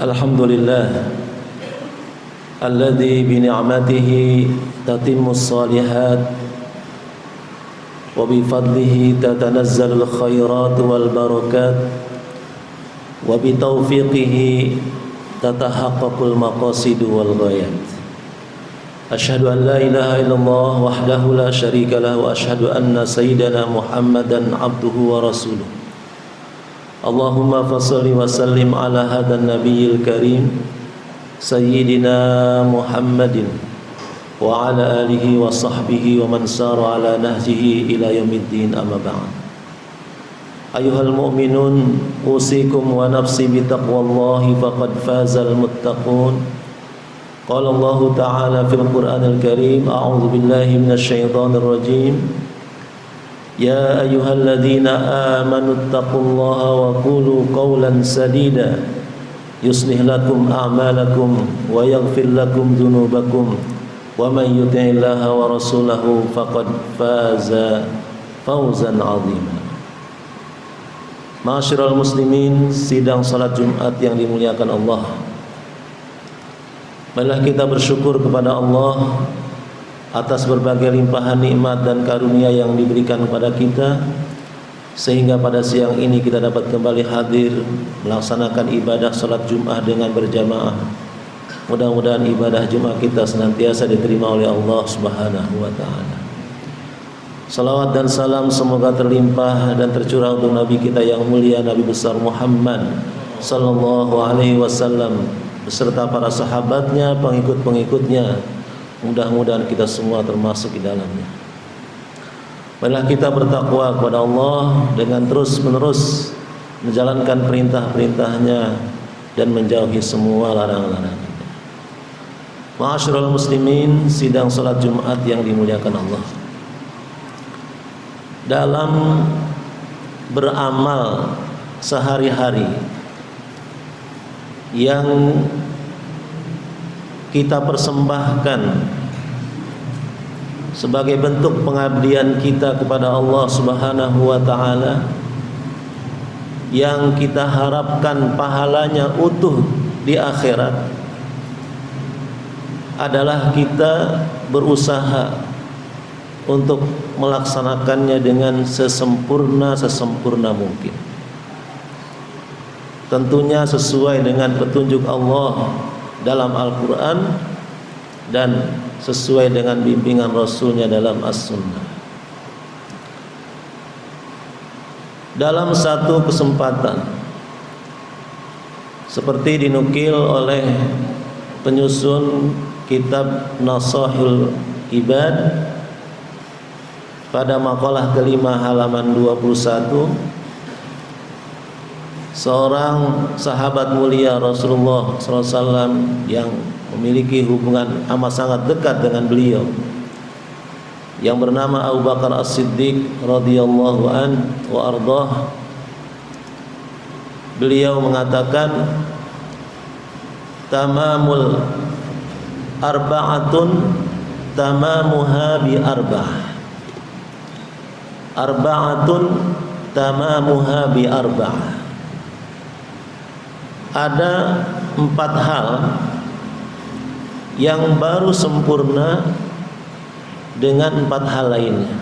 Alhamdulillah alladzi bi ni'matihi tatimmus shalihat wa bi fadlihi tatanazzalul khairat wal barakat wa bi taufiqihi tatahaqqaqul maqasid wal ghayat. Asyhadu an la ilaha illallah wahdahu la syarika lahu wa asyhadu anna sayyidana Muhammadan abduhu wa rasuluh. Allahumma fassalli wa sallim ala hadan nabiyil karim Sayyidina Muhammadin wa ala alihi wa sahbihi wa man sara ala nahjihi ila yaumiddin, amma ba'd. Ayuhal mu'minun, usikum wa nafsi bitaqwallahi faqad fazal muttaqun. Qala Allah ta'ala fil Qur'anil Karim, a'udzu billahi minasy syaithanir rajim. Ya ayyuhalladzina amanu taqullaha wa qulu qawlan sadida yuslih lakum a'malakum wa yaghfir lakum dzunubakum wa may yuti'illaha wa rasulahu faqad faza fawzan 'azima. Ma'asyiral muslimin, sidang salat Jumat yang dimuliakan Allah. Marilah kita bersyukur kepada Allah atas berbagai limpahan nikmat dan karunia yang diberikan kepada kita, sehingga pada siang ini kita dapat kembali hadir melaksanakan ibadah salat Jumat dengan berjamaah. Mudah-mudahan ibadah Jumat kita senantiasa diterima oleh Allah Subhanahu wa taala. Salawat dan salam semoga terlimpah dan tercurah untuk Nabi kita yang mulia, Nabi besar Muhammad sallallahu alaihi wasallam beserta para sahabatnya, pengikut-pengikutnya. Mudah-mudahan kita semua termasuk di dalamnya. Marilah kita bertakwa kepada Allah dengan terus-menerus menjalankan perintah-perintahnya dan menjauhi semua larangan-larangannya. Ma'asyiral muslimin, sidang salat Jumat yang dimuliakan Allah. Dalam beramal sehari-hari yang kita persembahkan sebagai bentuk pengabdian kita kepada Allah Subhanahu wa taala, yang kita harapkan pahalanya utuh di akhirat, adalah kita berusaha untuk melaksanakannya dengan sesempurna mungkin. Tentunya sesuai dengan petunjuk Allah dalam Al-Quran dan sesuai dengan bimbingan Rasulnya dalam As-Sunnah. Dalam satu kesempatan, seperti dinukil oleh penyusun kitab Nasahul Ibad pada makalah kelima halaman 21, seorang sahabat mulia Rasulullah SAW yang memiliki hubungan amat sangat dekat dengan beliau, yang bernama Abu Bakar As-Siddiq radhiyallahu an wa ardhah. Beliau mengatakan, tamamul arba'atun tamamuha bi arba'ah, arba'atun tamamuha bi arba'ah. Ada 4 hal yang baru sempurna dengan 4 hal lainnya.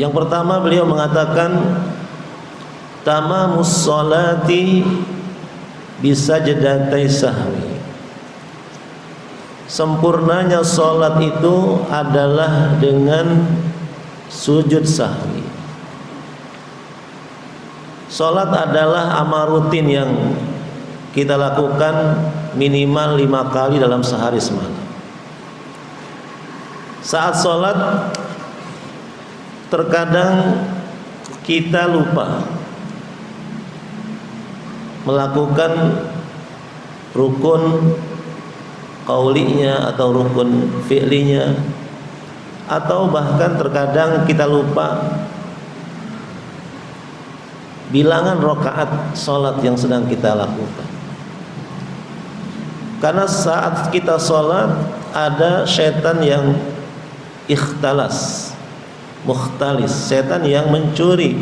Yang pertama, beliau mengatakan tamamus sholati bisajdatai sahwi. Sempurnanya salat itu adalah dengan sujud sahwi. Salat adalah amal rutin yang kita lakukan minimal 5 kali dalam sehari semalam. Saat salat terkadang kita lupa melakukan rukun qaulinya atau rukun fi'linya, atau bahkan terkadang kita lupa bilangan rakaat salat yang sedang kita lakukan. Karena saat kita salat ada setan yang ikhtalas, mukhtalis, setan yang mencuri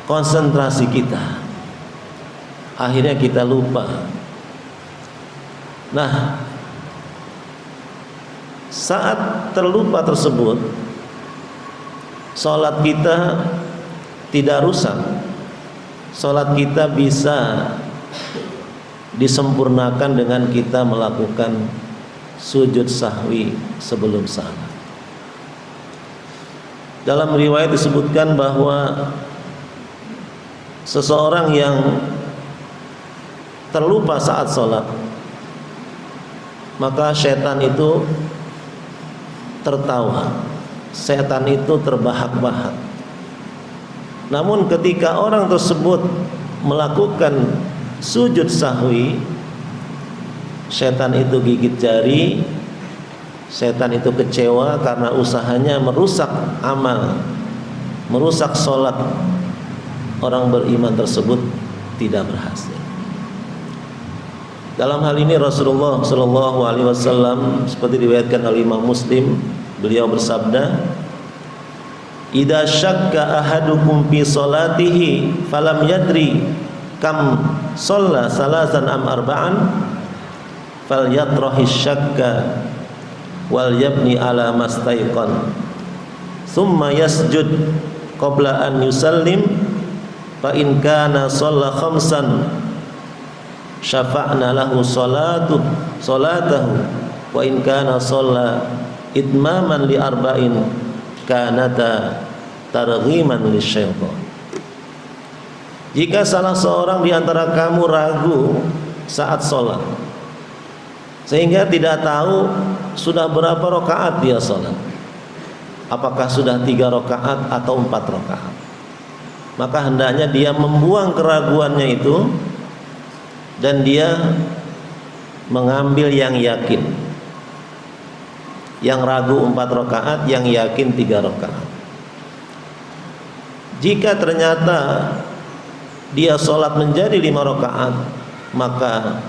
konsentrasi kita. Akhirnya kita lupa. Nah, saat terlupa tersebut, sholat kita tidak rusak. Sholat kita bisa disempurnakan dengan kita melakukan sujud sahwi sebelum salam. Dalam riwayat disebutkan bahwa seseorang yang terlupa saat sholat, maka setan itu tertawa, setan itu terbahak-bahak. Namun ketika orang tersebut melakukan sujud sahwi, setan itu gigit jari. Setan itu kecewa karena usahanya merusak amal, merusak sholat orang beriman tersebut tidak berhasil. Dalam hal ini Rasulullah Shallallahu Alaihi Wasallam seperti diriwayatkan oleh Imam Muslim, beliau bersabda, "Idza syakka ahadukum fi sholatihi falam yadri kam shalla salasan am arba'an falyatrahi syakka wal yabni ala mastaiqan thumma yasjud qabla an yusallim fa in kana shalla khamsan syafa'na lahu salatahu wa in kana shalla itmaman li arba'in kanata targhiman lisyaitan." Jika salah seorang di antara kamu ragu saat sholat sehingga tidak tahu sudah berapa rakaat dia sholat, apakah sudah 3 rakaat atau 4 rakaat, maka hendaknya dia membuang keraguannya itu dan dia mengambil yang yakin. Yang ragu 4 rakaat, yang yakin 3 rakaat. Jika ternyata dia sholat menjadi 5 rakaat, maka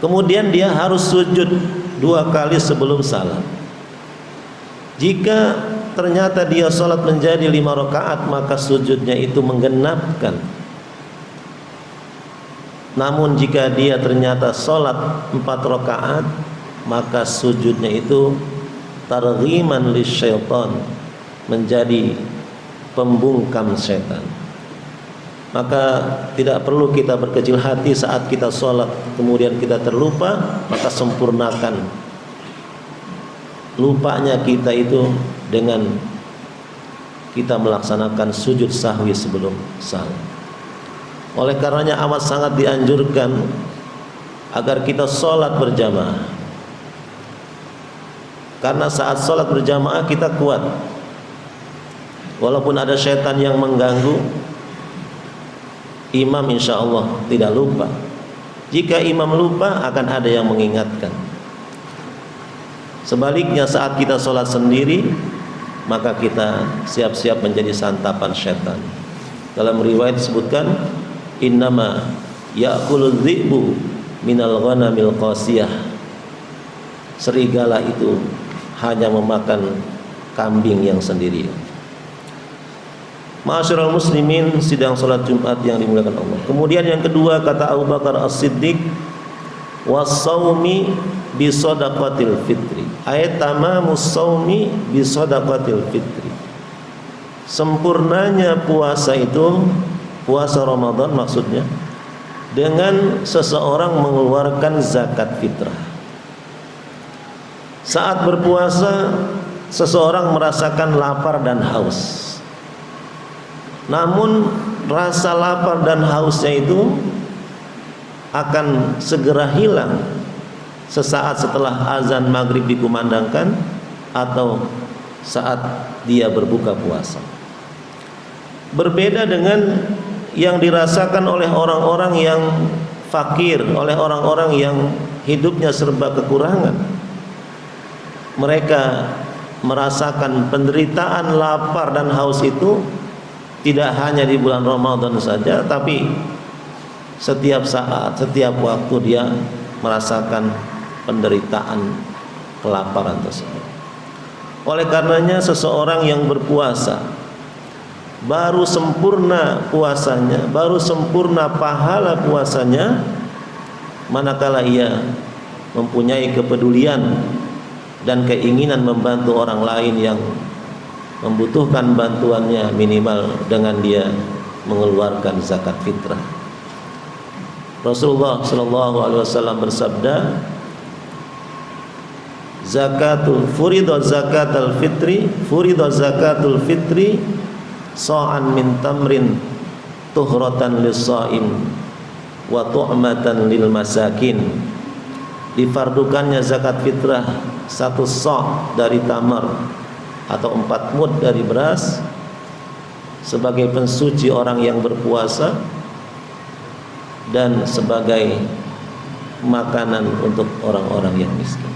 kemudian dia harus sujud 2 kali sebelum salam. Jika ternyata dia sholat menjadi 5 rakaat, maka sujudnya itu menggenapkan. Namun jika dia ternyata sholat 4 rakaat, maka sujudnya itu targhiman lisyaitan, menjadi pembungkam setan. Maka tidak perlu kita berkecil hati saat kita sholat kemudian kita terlupa, maka sempurnakan lupanya kita itu dengan kita melaksanakan sujud sahwi sebelum salam. Oleh karenanya amat sangat dianjurkan agar kita sholat berjamaah, karena saat sholat berjamaah kita kuat. Walaupun ada setan yang mengganggu, imam insya Allah tidak lupa. Jika imam lupa, akan ada yang mengingatkan. Sebaliknya saat kita sholat sendiri, maka kita siap-siap menjadi santapan setan. Dalam riwayat disebutkan, innama ya'kulul dhi'bu minal ghanamil qasiyah. Serigala itu hanya memakan kambing yang sendirian. Ma'asyiral muslimin, sidang salat Jumat yang dimuliakan Allah. Kemudian yang kedua, kata Abu Bakar As-Siddiq, was-saumi bi shadaqatil fitri. Ayat tamamus saumi bi shadaqatil fitri. Sempurnanya puasa itu, puasa Ramadan maksudnya, dengan seseorang mengeluarkan zakat fitrah. Saat berpuasa, seseorang merasakan lapar dan haus. Namun rasa lapar dan hausnya itu akan segera hilang sesaat setelah azan maghrib dikumandangkan atau saat dia berbuka puasa. Berbeda dengan yang dirasakan oleh orang-orang yang fakir, oleh orang-orang yang hidupnya serba kekurangan. Mereka merasakan penderitaan lapar dan haus itu tidak hanya di bulan Ramadan saja, tapi setiap saat, setiap waktu dia merasakan penderitaan kelaparan tersebut. Oleh karenanya seseorang yang berpuasa baru sempurna puasanya, baru sempurna pahala puasanya manakala ia mempunyai kepedulian dan keinginan membantu orang lain yang membutuhkan bantuannya, minimal dengan dia mengeluarkan zakat fitrah. Rasulullah sallallahu alaihi wasallam bersabda, furidu zakatul fitri sa'an min tamrin tuhratan lis-sha'im wa tu'matan lil masakin. Difardukannya zakat fitrah 1 sa' dari tamar atau 4 mud dari beras sebagai pensuci orang yang berpuasa dan sebagai makanan untuk orang-orang yang miskin.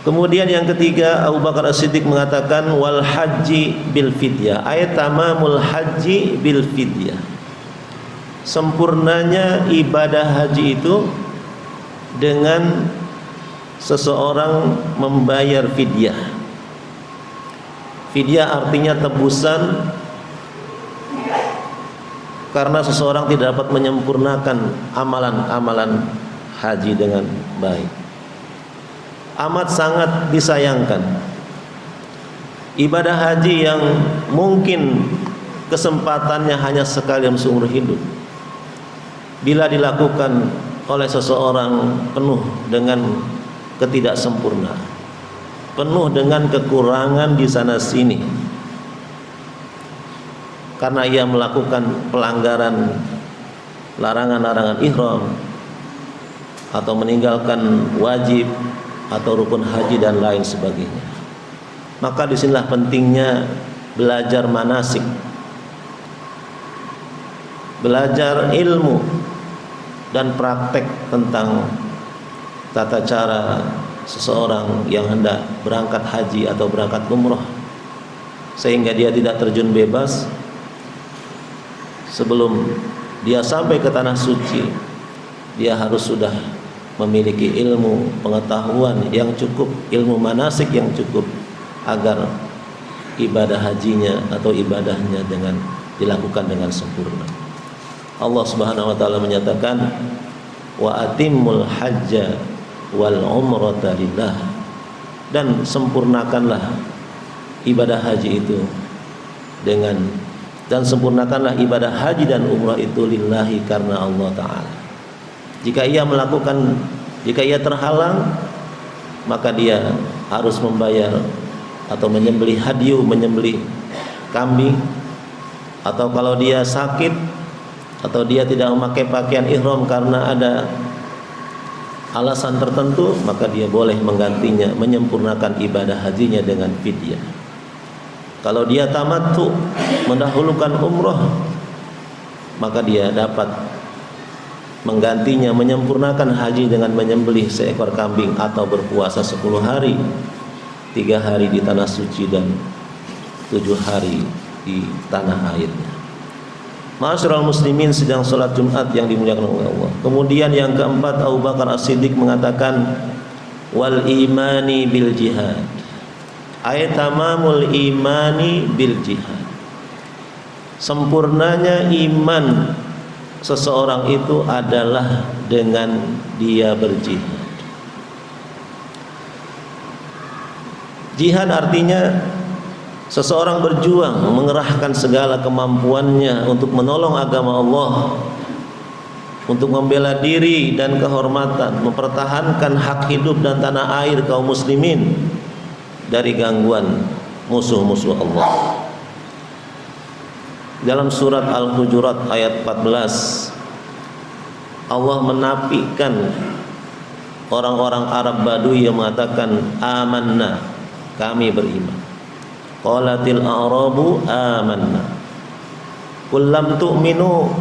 Kemudian yang ketiga, Abu Bakar As-Siddiq mengatakan wal haji bil fidyah, ayat tamamul haji bil fidyah. Sempurnanya ibadah haji itu dengan seseorang membayar fidyah. Fidyah artinya tebusan karena seseorang tidak dapat menyempurnakan amalan-amalan haji dengan baik. Amat sangat disayangkan ibadah haji yang mungkin kesempatannya hanya sekali dalam seumur hidup, bila dilakukan oleh seseorang penuh dengan ketidaksempurnaan, penuh dengan kekurangan di sana sini, karena ia melakukan pelanggaran larangan-larangan ihram atau meninggalkan wajib atau rukun haji dan lain sebagainya. Maka disinilah pentingnya belajar manasik, belajar ilmu dan praktek tentang tata cara seseorang yang hendak berangkat haji atau berangkat umroh, sehingga dia tidak terjun bebas. Sebelum dia sampai ke tanah suci, dia harus sudah memiliki ilmu pengetahuan yang cukup, ilmu manasik yang cukup, agar ibadah hajinya atau ibadahnya dilakukan dengan sempurna. Allah Subhanahu wa taala menyatakan wa atimmul hajja wal umrata lillah, dan sempurnakanlah ibadah haji itu dan sempurnakanlah ibadah haji dan umrah itu lillahi, karena Allah taala. Jika ia terhalang, maka dia harus membayar atau menyembelih hadyu, menyembelih kambing, atau kalau dia sakit atau dia tidak memakai pakaian ihram karena ada alasan tertentu, maka dia boleh menggantinya, menyempurnakan ibadah hajinya dengan fidyah. Kalau dia tamattu, mendahulukan umroh, maka dia dapat menggantinya, menyempurnakan haji dengan menyembelih seekor kambing atau berpuasa 10 hari, 3 hari di tanah suci dan 7 hari di tanah airnya. Ma'asyiral muslimin sedang salat Jumat yang dimuliakan oleh Allah. Kemudian yang keempat, Abu Bakar As-Siddiq mengatakan wal imani bil jihad, ayat tamamul imani bil jihad. Sempurnanya iman seseorang itu adalah dengan dia berjihad. Jihad artinya seseorang berjuang, mengerahkan segala kemampuannya untuk menolong agama Allah, untuk membela diri dan kehormatan, mempertahankan hak hidup dan tanah air kaum muslimin dari gangguan musuh-musuh Allah. Dalam surat Al-Hujurat ayat 14, Allah menafikan orang-orang Arab Badui yang mengatakan amanna, kami beriman. Qalatil a'rabu amanna qul lam tu'minu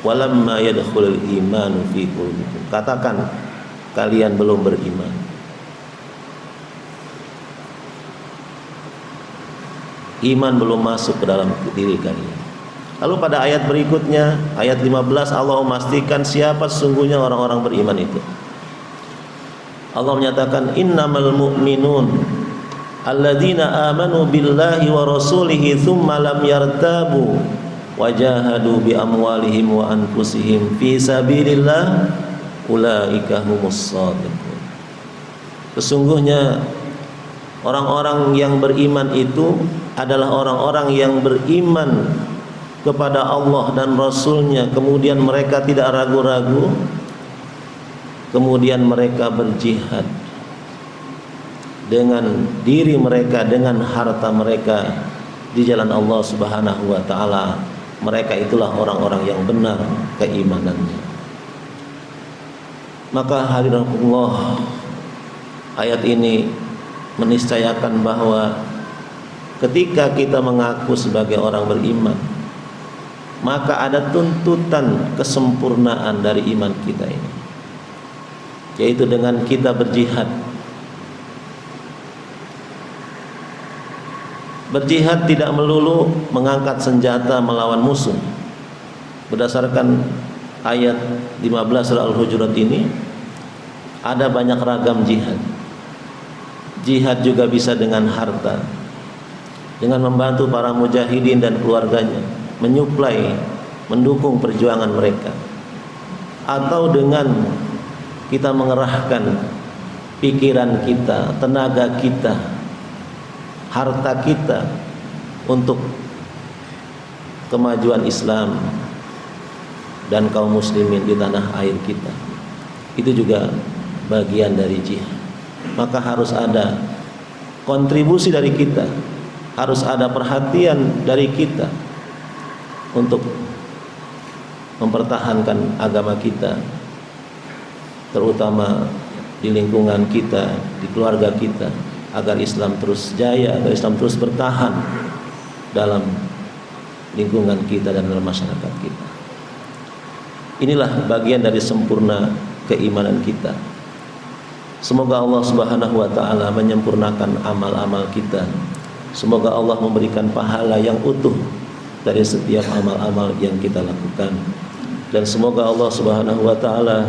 walamma yadkhulul imanu fi qulubikum. Katakan kalian belum beriman. Iman belum masuk ke dalam diri kalian. Lalu pada ayat berikutnya, ayat 15, Allah memastikan siapa sesungguhnya orang-orang beriman itu. Allah menyatakan innamal mu'minun alladzina amanu billahi wa rasulihi thumma lam yartabu wajahadu bi amwalihim wa anfusihim fi sabilillah ulaika humus shadiqun. Sesungguhnya orang-orang yang beriman itu adalah orang-orang yang beriman kepada Allah dan Rasulnya, kemudian mereka tidak ragu-ragu, kemudian mereka berjihad dengan diri mereka, dengan harta mereka di jalan Allah Subhanahu wa taala. Mereka itulah orang-orang yang benar keimanannya. Maka hadirin Allah, ayat ini meniscayakan bahwa ketika kita mengaku sebagai orang beriman, maka ada tuntutan kesempurnaan dari iman kita ini, yaitu dengan kita berjihad. Berjihad tidak melulu mengangkat senjata melawan musuh. Berdasarkan ayat 15 surah Al-Hujurat ini, ada banyak ragam jihad. Jihad juga bisa dengan harta, dengan membantu para mujahidin dan keluarganya, menyuplai, mendukung perjuangan mereka, atau dengan kita mengerahkan pikiran kita, tenaga kita, harta kita untuk kemajuan Islam dan kaum muslimin di tanah air kita. Itu juga bagian dari jihad. Maka harus ada kontribusi dari kita, harus ada perhatian dari kita untuk mempertahankan agama kita, terutama di lingkungan kita, di keluarga kita, agar Islam terus jaya, agar Islam terus bertahan dalam lingkungan kita dan dalam masyarakat kita. Inilah bagian dari sempurna keimanan kita. Semoga Allah Subhanahu wa taala menyempurnakan amal-amal kita. Semoga Allah memberikan pahala yang utuh dari setiap amal-amal yang kita lakukan, dan semoga Allah Subhanahu wa taala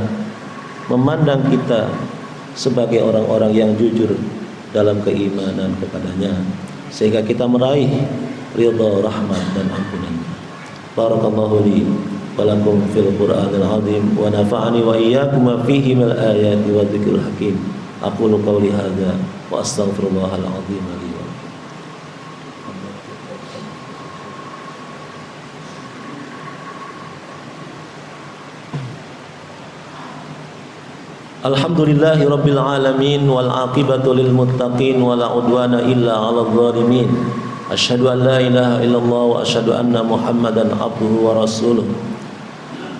memandang kita sebagai orang-orang yang jujur dalam keimanan kepadanya, sehingga kita meraih ridha, rahmat dan ampunannya. Barakallahu li wa lakum fil Qur'anil azim wa nafa'ani wa iyyakum fihi minal ayati wa dzikril hakim. Aqulu qawli hadza wa astaghfirullahal azim li wa lakum. Alhamdulillahi rabbil alamin wal aqibatu lil muttaqin wala udwana illa 'alal zalimin. Asyhadu an la ilaha illallah wa asyhadu anna Muhammadan abduhu wa rasuluh.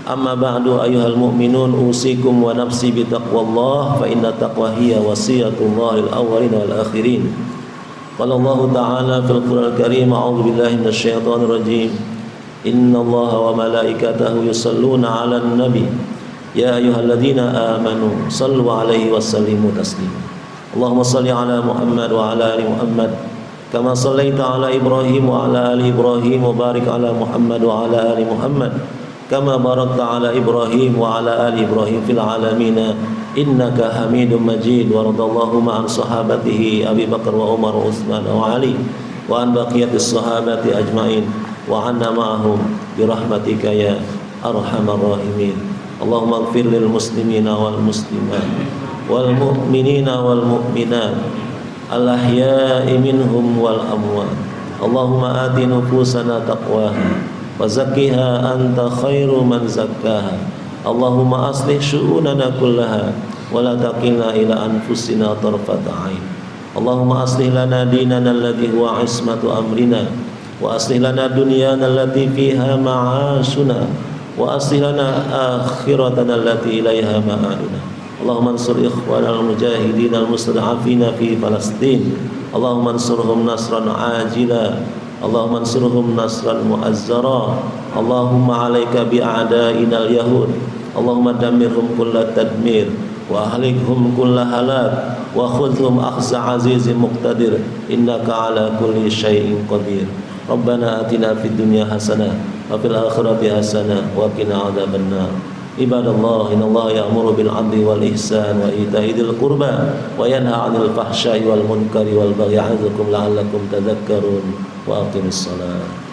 Amma ba'du ayyuhal mu'minun, usikum wa nafsi bi taqwallah, fa inna taqwa hiya wasiyatullahil awwalin wal akhirin. Qala Allah ta'ala fil Qur'anil Karim, a'udzu billahi minasy syaithanir rajim. Innallaha wa malaikatahu yusholluna 'alan nabi. Ya ayyuhalladzina amanu sallu 'alaihi wa sallimu taslima. Allahumma shalli 'ala Muhammad wa 'ala ali Muhammad kama shallaita 'ala Ibrahim wa 'ala ali Ibrahim, wa barik 'ala Muhammad wa 'ala ali Muhammad kama barakta 'ala Ibrahim wa 'ala ali Ibrahim fil 'alamin innaka Hamidum Majid. Wa radallahu ma'an sahabatihi Abi Bakar wa Umar wa Utsman wa Ali wa an baqiyatis sahabati ajmain wa 'anna ma'ahum bi rahmatika ya arhamar rahimin. Allahumma ighfir lil muslimina wal muslimat wal mu'minina wal mu'minat al ahya'i minhum wal amwat. Allahumma ati nufusana taqwaha wa zakkiha anta khairu man zakkaha. Allahumma aslih syu'unana kullaha wa la taqilna ila anfusina tarfata ain. Allahumma aslih lana dinana alladhi huwa ismatu amrina wa aslih lana dunyana allati fiha ma'ashuna wa aslih lana akhiratana allati ilaiha ma'aduna. Allahumma ansur ikhwanal mujahidin al-mustad'afina fi Palestin. Allahumma ansurhum nasran ajila. Allahumma ansurhum nasran mu'azzara. Allahumma alaika bi'a'da'ina al-yahud. Allahumma damirhum kulla tadmir wa ahlikhum kulla halak wa khudhum akhza azizim muqtadir innaka ala kulli syai'in qadir. Rabbana atina fid dunya hasanah wa fil akhirati hasanah wa qina adzabannar. Ibadallah, innallaha ya'muru bil 'adli wal ihsan wa ita'i dzil qurba wa yanha 'anil fahsya'i wal munkari wal baghi 'ya'izukum la'allakum tadhakkarun wa aqimis shalah.